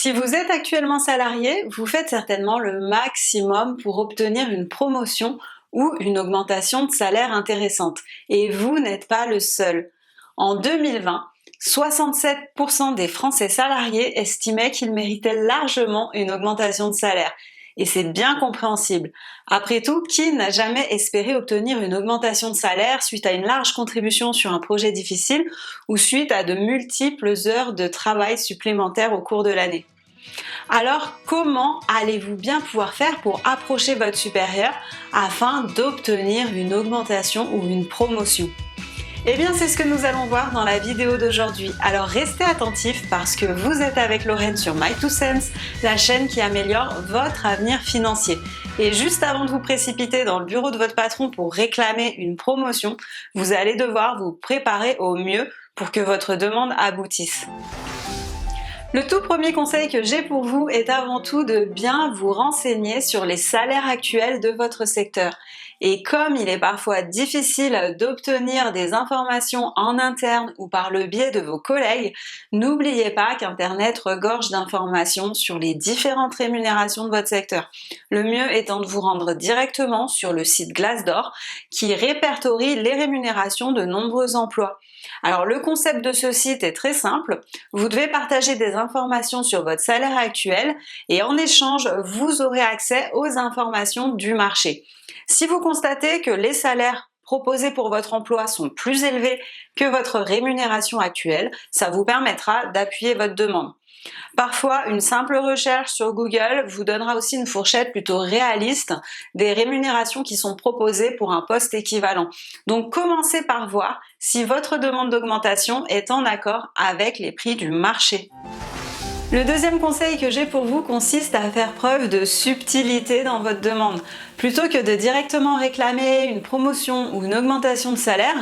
Si vous êtes actuellement salarié, vous faites certainement le maximum pour obtenir une promotion ou une augmentation de salaire intéressante. Et vous n'êtes pas le seul. En 2020, 67% des Français salariés estimaient qu'ils méritaient largement une augmentation de salaire. Et c'est bien compréhensible. Après tout, qui n'a jamais espéré obtenir une augmentation de salaire suite à une large contribution sur un projet difficile ou suite à de multiples heures de travail supplémentaires au cours de l'année? Alors, comment allez-vous bien pouvoir faire pour approcher votre supérieur afin d'obtenir une augmentation ou une promotion? Eh bien, c'est ce que nous allons voir dans la vidéo d'aujourd'hui. Alors, restez attentifs parce que vous êtes avec Lorraine sur My2Cents, la chaîne qui améliore votre avenir financier. Et juste avant de vous précipiter dans le bureau de votre patron pour réclamer une promotion, vous allez devoir vous préparer au mieux pour que votre demande aboutisse. Le tout premier conseil que j'ai pour vous est avant tout de bien vous renseigner sur les salaires actuels de votre secteur. Et comme il est parfois difficile d'obtenir des informations en interne ou par le biais de vos collègues, n'oubliez pas qu'Internet regorge d'informations sur les différentes rémunérations de votre secteur. Le mieux étant de vous rendre directement sur le site Glassdoor qui répertorie les rémunérations de nombreux emplois. Alors le concept de ce site est très simple, vous devez partager des informations sur votre salaire actuel et en échange, vous aurez accès aux informations du marché. Si vous constatez que les salaires proposés pour votre emploi sont plus élevés que votre rémunération actuelle, ça vous permettra d'appuyer votre demande. Parfois, une simple recherche sur Google vous donnera aussi une fourchette plutôt réaliste des rémunérations qui sont proposées pour un poste équivalent. Donc, commencez par voir si votre demande d'augmentation est en accord avec les prix du marché. Le deuxième conseil que j'ai pour vous consiste à faire preuve de subtilité dans votre demande. Plutôt que de directement réclamer une promotion ou une augmentation de salaire,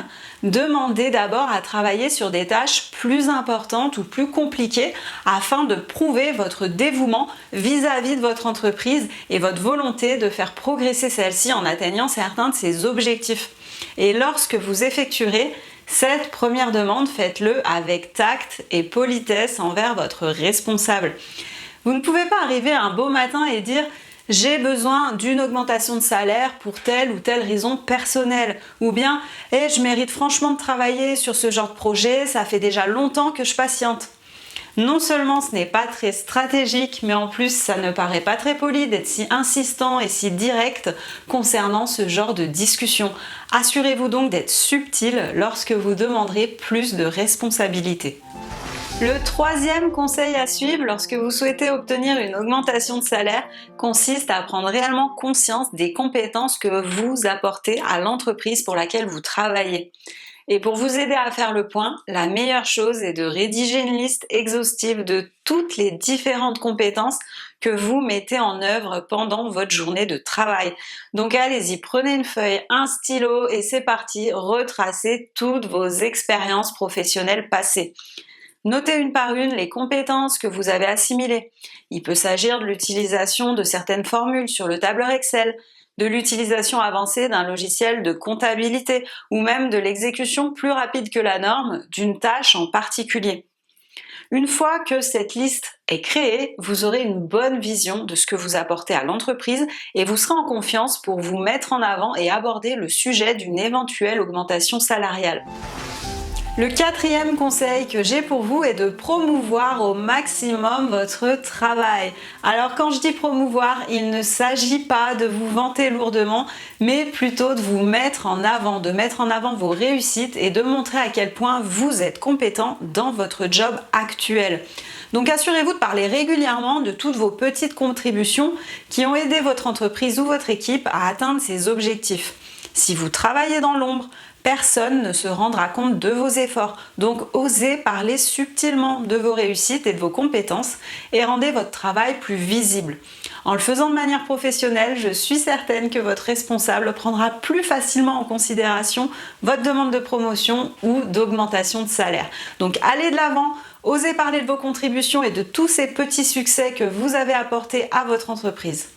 demandez d'abord à travailler sur des tâches plus importantes ou plus compliquées afin de prouver votre dévouement vis-à-vis de votre entreprise et votre volonté de faire progresser celle-ci en atteignant certains de ses objectifs. Et lorsque vous effectuerez cette première demande, faites-le avec tact et politesse envers votre responsable. Vous ne pouvez pas arriver un beau matin et dire « j'ai besoin d'une augmentation de salaire pour telle ou telle raison personnelle » ou bien « je mérite franchement de travailler sur ce genre de projet, ça fait déjà longtemps que je patiente ». Non seulement ce n'est pas très stratégique, mais en plus ça ne paraît pas très poli d'être si insistant et si direct concernant ce genre de discussion. Assurez-vous donc d'être subtil lorsque vous demanderez plus de responsabilité. Le troisième conseil à suivre lorsque vous souhaitez obtenir une augmentation de salaire consiste à prendre réellement conscience des compétences que vous apportez à l'entreprise pour laquelle vous travaillez. Et pour vous aider à faire le point, la meilleure chose est de rédiger une liste exhaustive de toutes les différentes compétences que vous mettez en œuvre pendant votre journée de travail. Donc allez-y, prenez une feuille, un stylo et c'est parti, retracez toutes vos expériences professionnelles passées. Notez une par une les compétences que vous avez assimilées. Il peut s'agir de l'utilisation de certaines formules sur le tableur Excel, de l'utilisation avancée d'un logiciel de comptabilité ou même de l'exécution plus rapide que la norme d'une tâche en particulier. Une fois que cette liste est créée, vous aurez une bonne vision de ce que vous apportez à l'entreprise et vous serez en confiance pour vous mettre en avant et aborder le sujet d'une éventuelle augmentation salariale. Le quatrième conseil que j'ai pour vous est de promouvoir au maximum votre travail. Alors quand je dis promouvoir, il ne s'agit pas de vous vanter lourdement, mais plutôt de vous mettre en avant, de mettre en avant vos réussites et de montrer à quel point vous êtes compétent dans votre job actuel. Donc assurez-vous de parler régulièrement de toutes vos petites contributions qui ont aidé votre entreprise ou votre équipe à atteindre ses objectifs. Si vous travaillez dans l'ombre, personne ne se rendra compte de vos efforts. Donc osez parler subtilement de vos réussites et de vos compétences et rendez votre travail plus visible. En le faisant de manière professionnelle, je suis certaine que votre responsable prendra plus facilement en considération votre demande de promotion ou d'augmentation de salaire. Donc allez de l'avant, osez parler de vos contributions et de tous ces petits succès que vous avez apportés à votre entreprise.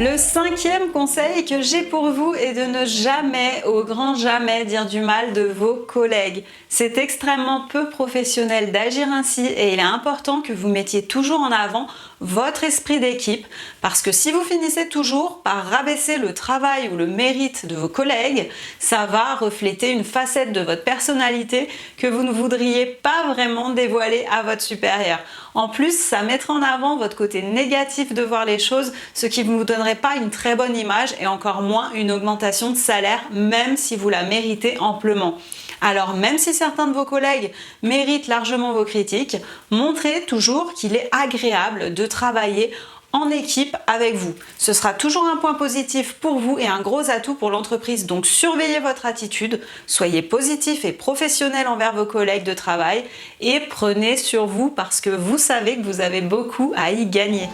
Le cinquième conseil que j'ai pour vous est de ne jamais, au grand jamais, dire du mal de vos collègues. C'est extrêmement peu professionnel d'agir ainsi et il est important que vous mettiez toujours en avant votre esprit d'équipe parce que si vous finissez toujours par rabaisser le travail ou le mérite de vos collègues, ça va refléter une facette de votre personnalité que vous ne voudriez pas vraiment dévoiler à votre supérieur. En plus, ça mettra en avant votre côté négatif de voir les choses, ce qui ne vous donnerait pas une très bonne image et encore moins une augmentation de salaire, même si vous la méritez amplement. Alors même si certains de vos collègues méritent largement vos critiques, montrez toujours qu'il est agréable de travailler en équipe avec vous. Ce sera toujours un point positif pour vous et un gros atout pour l'entreprise. Donc surveillez votre attitude, soyez positif et professionnel envers vos collègues de travail et prenez sur vous parce que vous savez que vous avez beaucoup à y gagner.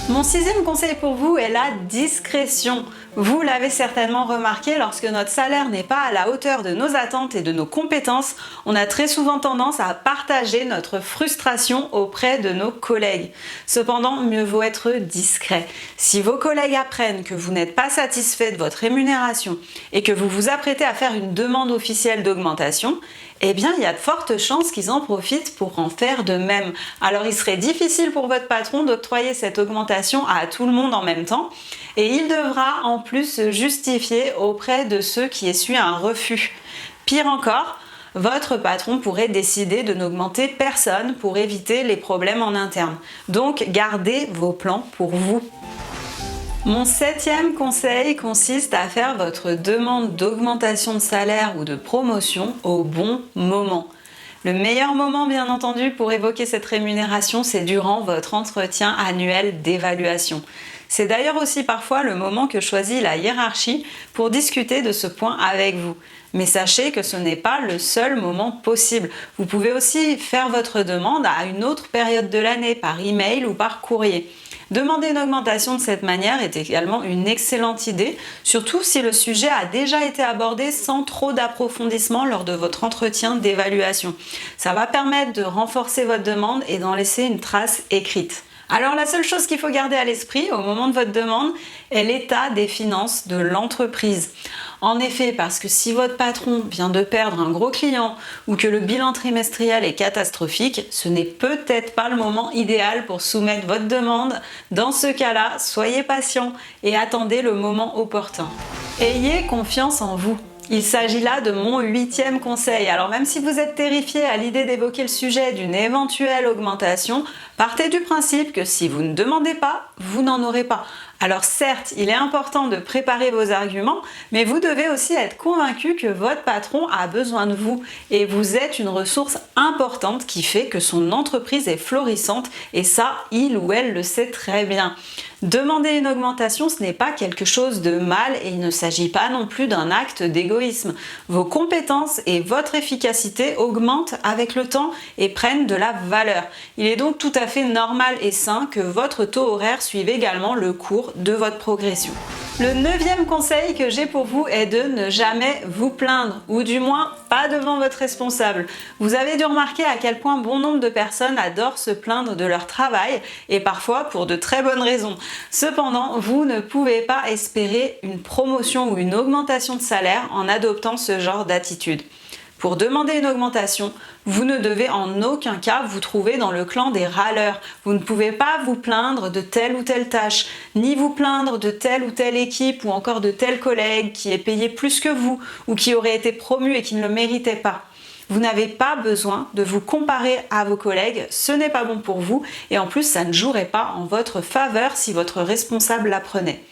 Mon sixième conseil pour vous est la discrétion. Vous l'avez certainement remarqué, lorsque notre salaire n'est pas à la hauteur de nos attentes et de nos compétences, on a très souvent tendance à partager notre frustration auprès de nos collègues. Cependant, mieux vaut être discret. Si vos collègues apprennent que vous n'êtes pas satisfait de votre rémunération et que vous vous apprêtez à faire une demande officielle d'augmentation, eh bien, il y a de fortes chances qu'ils en profitent pour en faire de même. Alors, il serait difficile pour votre patron d'octroyer cette augmentation à tout le monde en même temps et il devra en plus se justifier auprès de ceux qui essuient un refus. Pire encore, votre patron pourrait décider de n'augmenter personne pour éviter les problèmes en interne. Donc, gardez vos plans pour vous. Mon septième conseil consiste à faire votre demande d'augmentation de salaire ou de promotion au bon moment. Le meilleur moment, bien entendu, pour évoquer cette rémunération, c'est durant votre entretien annuel d'évaluation. C'est d'ailleurs aussi parfois le moment que choisit la hiérarchie pour discuter de ce point avec vous. Mais sachez que ce n'est pas le seul moment possible. Vous pouvez aussi faire votre demande à une autre période de l'année, par email ou par courrier. Demander une augmentation de cette manière est également une excellente idée, surtout si le sujet a déjà été abordé sans trop d'approfondissement lors de votre entretien d'évaluation. Ça va permettre de renforcer votre demande et d'en laisser une trace écrite. Alors la seule chose qu'il faut garder à l'esprit au moment de votre demande est l'état des finances de l'entreprise. En effet, parce que si votre patron vient de perdre un gros client ou que le bilan trimestriel est catastrophique, ce n'est peut-être pas le moment idéal pour soumettre votre demande. Dans ce cas-là, soyez patient et attendez le moment opportun. Ayez confiance en vous. Il s'agit là de mon huitième conseil. Alors même si vous êtes terrifié à l'idée d'évoquer le sujet d'une éventuelle augmentation, partez du principe que si vous ne demandez pas, vous n'en aurez pas. Alors certes, il est important de préparer vos arguments, mais vous devez aussi être convaincu que votre patron a besoin de vous et vous êtes une ressource importante qui fait que son entreprise est florissante et ça, il ou elle le sait très bien. Demander une augmentation, ce n'est pas quelque chose de mal et il ne s'agit pas non plus d'un acte d'égoïsme. Vos compétences et votre efficacité augmentent avec le temps et prennent de la valeur. Il est donc tout à fait normal et sain que votre taux horaire suive également le cours de votre progression. Le neuvième conseil que j'ai pour vous est de ne jamais vous plaindre, ou du moins pas devant votre responsable. Vous avez dû remarquer à quel point bon nombre de personnes adorent se plaindre de leur travail, et parfois pour de très bonnes raisons. Cependant, vous ne pouvez pas espérer une promotion ou une augmentation de salaire en adoptant ce genre d'attitude. Pour demander une augmentation, vous ne devez en aucun cas vous trouver dans le clan des râleurs. Vous ne pouvez pas vous plaindre de telle ou telle tâche, ni vous plaindre de telle ou telle équipe ou encore de tel collègue qui est payé plus que vous ou qui aurait été promu et qui ne le méritait pas. Vous n'avez pas besoin de vous comparer à vos collègues, ce n'est pas bon pour vous et en plus ça ne jouerait pas en votre faveur si votre responsable l'apprenait.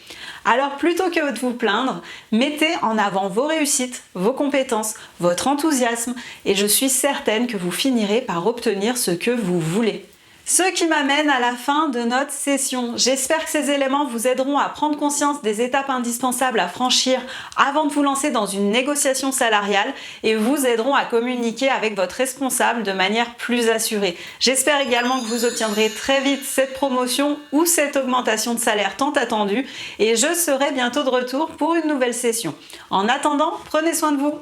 Alors plutôt que de vous plaindre, mettez en avant vos réussites, vos compétences, votre enthousiasme et je suis certaine que vous finirez par obtenir ce que vous voulez. Ce qui m'amène à la fin de notre session. J'espère que ces éléments vous aideront à prendre conscience des étapes indispensables à franchir avant de vous lancer dans une négociation salariale et vous aideront à communiquer avec votre responsable de manière plus assurée. J'espère également que vous obtiendrez très vite cette promotion ou cette augmentation de salaire tant attendue et je serai bientôt de retour pour une nouvelle session. En attendant, prenez soin de vous.